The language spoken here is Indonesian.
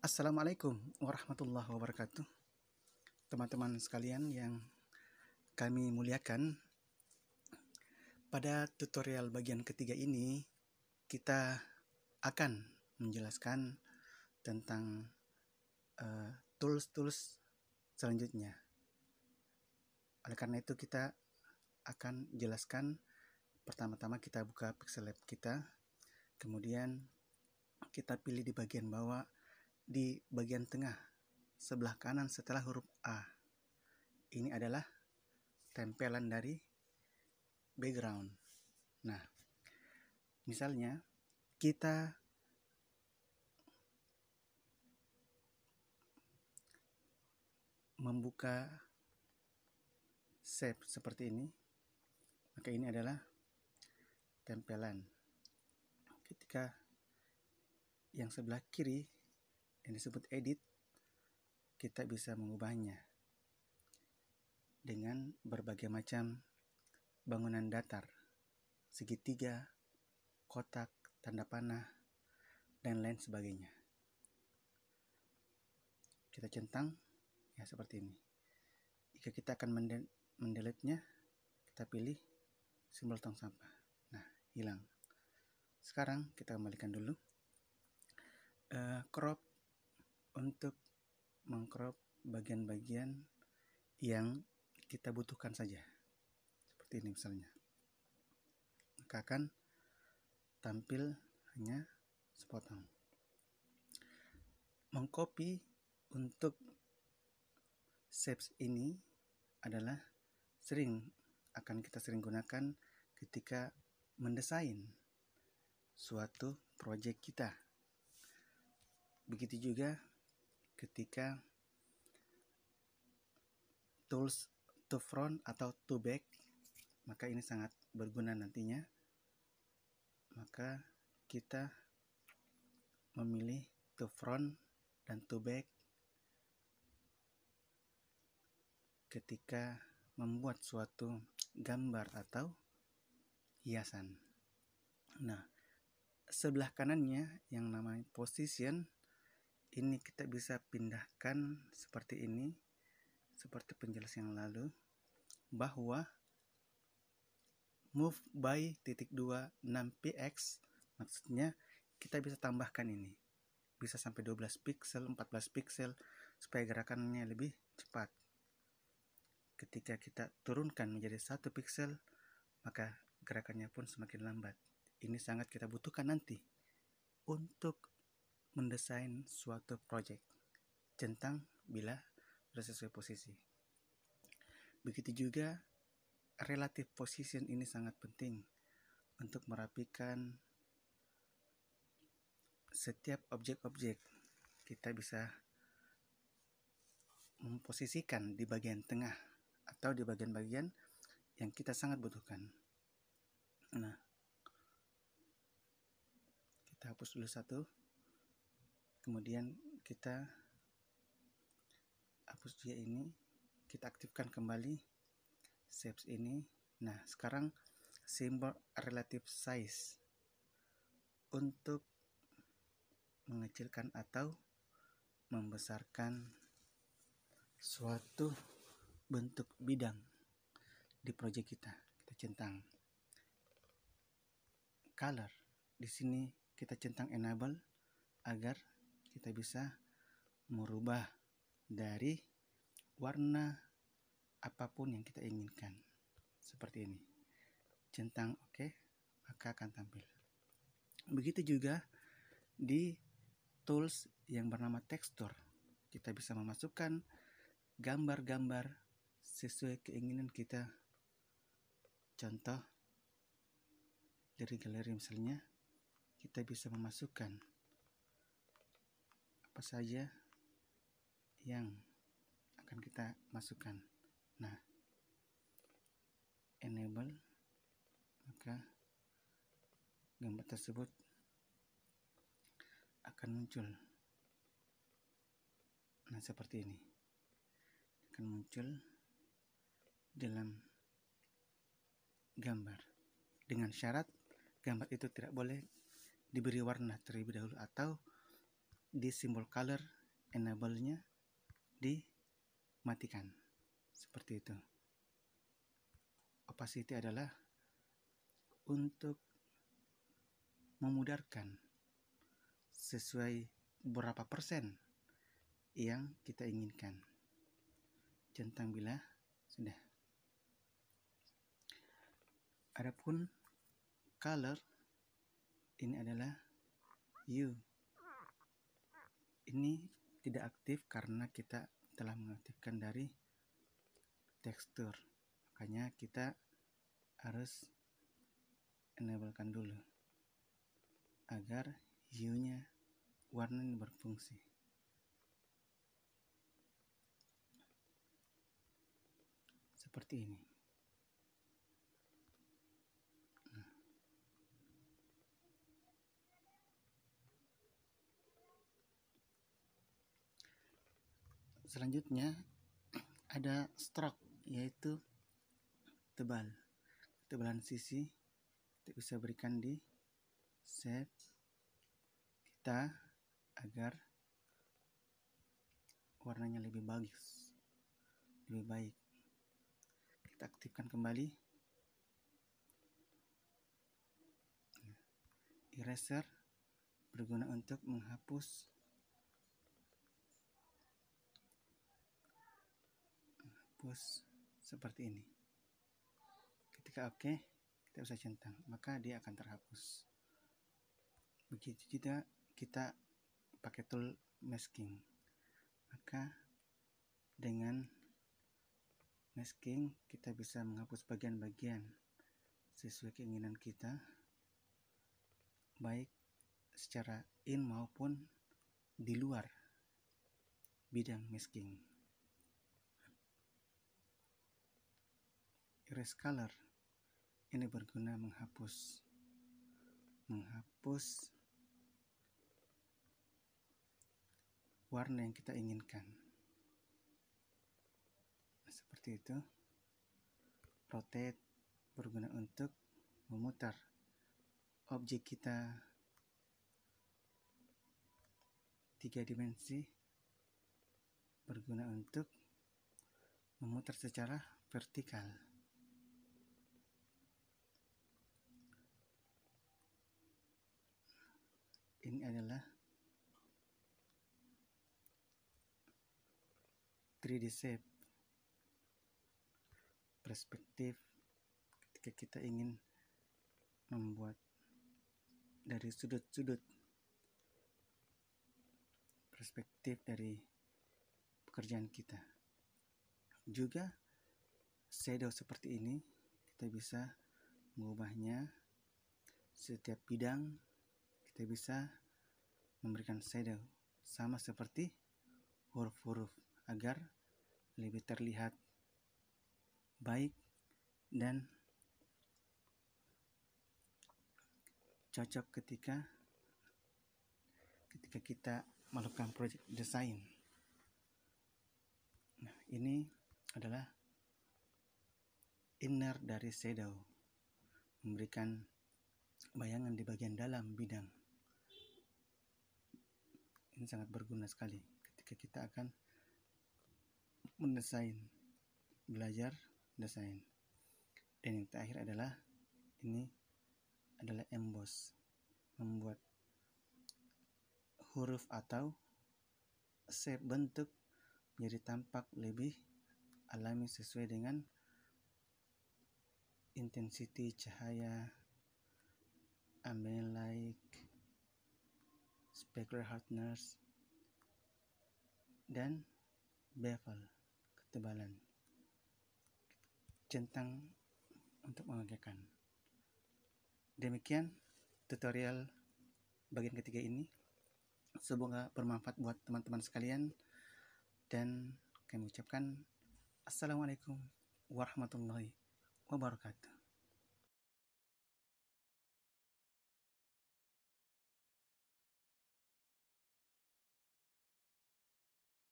Assalamualaikum warahmatullahi wabarakatuh. Teman-teman sekalian yang kami muliakan, pada tutorial bagian ketiga ini kita akan menjelaskan tentang tools-tools selanjutnya. Oleh karena itu kita akan jelaskan, pertama-tama kita buka Pixel Lab kita, kemudian kita pilih di bagian bawah, di bagian tengah sebelah kanan setelah huruf A. Ini adalah tempelan dari background. Nah, misalnya kita membuka shape seperti ini, maka ini adalah tempelan. Ketika yang sebelah kiri yang disebut edit, kita bisa mengubahnya dengan berbagai macam bangunan datar, segitiga, kotak, tanda panah, dan lain sebagainya. Kita centang ya seperti ini. Jika kita akan mendelete-nya, kita pilih simbol tong sampah. Nah, hilang. Sekarang kita kembalikan dulu. Crop untuk mengcrop bagian-bagian yang kita butuhkan saja. Seperti ini misalnya. Maka akan tampil hanya sepotong. Mengcopy untuk shapes ini adalah kita sering gunakan ketika mendesain suatu project kita. Begitu juga ketika tools to front atau to back, maka ini sangat berguna nantinya. Maka kita memilih to front dan to back ketika membuat suatu gambar atau hiasan. Nah, sebelah kanannya yang namanya position, ini kita bisa pindahkan seperti ini, seperti penjelasan yang lalu, bahwa move by ×2 6px, maksudnya kita bisa tambahkan ini, bisa sampai 12 pixel, 14 pixel, supaya gerakannya lebih cepat. Ketika kita turunkan menjadi 1 pixel, maka gerakannya pun semakin lambat. Ini sangat kita butuhkan nanti untuk mendesain suatu project. Centang bila sudah sesuai posisi. Begitu juga relative position, ini sangat penting untuk merapikan setiap objek-objek. Kita bisa memposisikan di bagian tengah atau di bagian-bagian yang kita sangat butuhkan. Nah, kita hapus dulu satu, kemudian kita hapus dia ini, kita aktifkan kembali shapes ini. Nah, sekarang simbol relative size untuk mengecilkan atau membesarkan suatu bentuk bidang di project kita. Kita centang color. Di sini kita centang enable agar kita bisa merubah dari warna apapun yang kita inginkan. Seperti ini. Centang OK, maka akan tampil. Begitu juga di tools yang bernama texture, kita bisa memasukkan gambar-gambar sesuai keinginan kita. Contoh dari galeri misalnya, kita bisa memasukkan apa saja yang akan kita masukkan. Nah, enable, maka gambar tersebut akan muncul. Nah, seperti ini akan muncul dalam gambar, dengan syarat gambar itu tidak boleh diberi warna terlebih dahulu, atau di simbol color enable-nya dimatikan. Seperti itu. Opacity adalah untuk memudarkan sesuai berapa persen yang kita inginkan. Centang bilah sudah. Adapun color ini adalah hue. Ini tidak aktif karena kita telah mengaktifkan dari tekstur. Makanya kita harus enablekan dulu agar hue-nya warnanya berfungsi. Seperti ini. Selanjutnya ada stroke, yaitu tebalan sisi. Kita bisa berikan di set kita agar warnanya lebih bagus, lebih baik. Kita aktifkan kembali. Eraser berguna untuk menghapus seperti ini. Ketika oke, kita bisa centang, maka dia akan terhapus. Begitu juga kita pakai tool masking, maka dengan masking kita bisa menghapus bagian-bagian sesuai keinginan kita, baik secara in maupun di luar bidang masking. Erase color ini berguna menghapus warna yang kita inginkan. Seperti itu. Rotate berguna untuk memutar objek kita 3 dimensi, berguna untuk memutar secara vertikal. Ini adalah 3D shape, perspektif ketika kita ingin membuat dari sudut-sudut, perspektif dari pekerjaan kita. Juga shadow seperti ini kita bisa mengubahnya setiap bidang. Kita bisa memberikan shadow sama seperti huruf-huruf agar lebih terlihat baik dan cocok ketika kita melakukan project desain. Nah, ini adalah inner dari shadow, memberikan bayangan di bagian dalam bidang. Ini sangat berguna sekali ketika kita akan mendesain, belajar desain. Dan yang terakhir adalah ini adalah emboss, membuat huruf atau shape bentuk menjadi tampak lebih alami sesuai dengan intensity cahaya, ambient light, specular hardness, dan bevel, ketebalan, centang untuk mengajarkan. Demikian tutorial bagian ketiga ini. Semoga bermanfaat buat teman-teman sekalian, dan kami ucapkan Assalamualaikum warahmatullahi wabarakatuh.